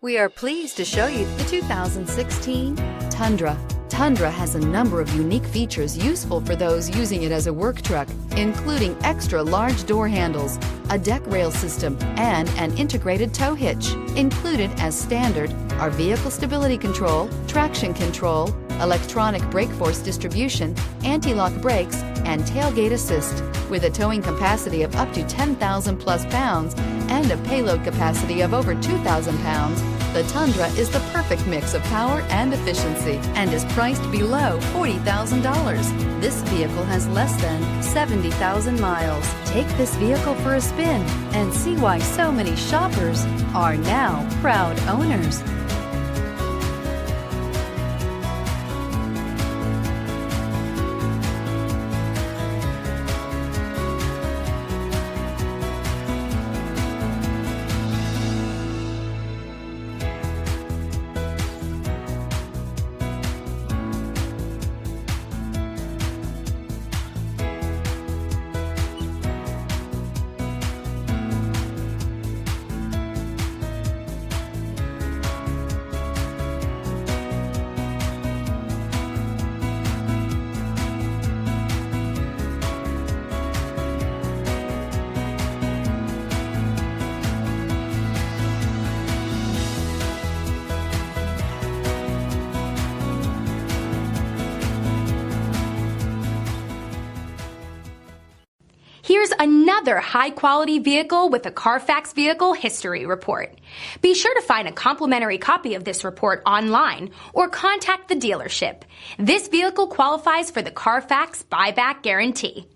We are pleased to show you the 2016 Tundra. Tundra has a number of unique features useful for those using it as a work truck, including extra large door handles, a deck rail system, and an integrated tow hitch. Included as standard are vehicle stability control, traction control, electronic brake force distribution, anti-lock brakes, and tailgate assist. With a towing capacity of up to 10,000 plus pounds and a payload capacity of over 2,000 pounds, the Tundra is the perfect mix of power and efficiency and is priced below $40,000. This vehicle has less than 70,000 miles. Take this vehicle for a spin and see why so many shoppers are now proud owners. Here's another high-quality vehicle with a Carfax Vehicle History Report. Be sure to find a complimentary copy of this report online or contact the dealership. This vehicle qualifies for the Carfax Buyback Guarantee.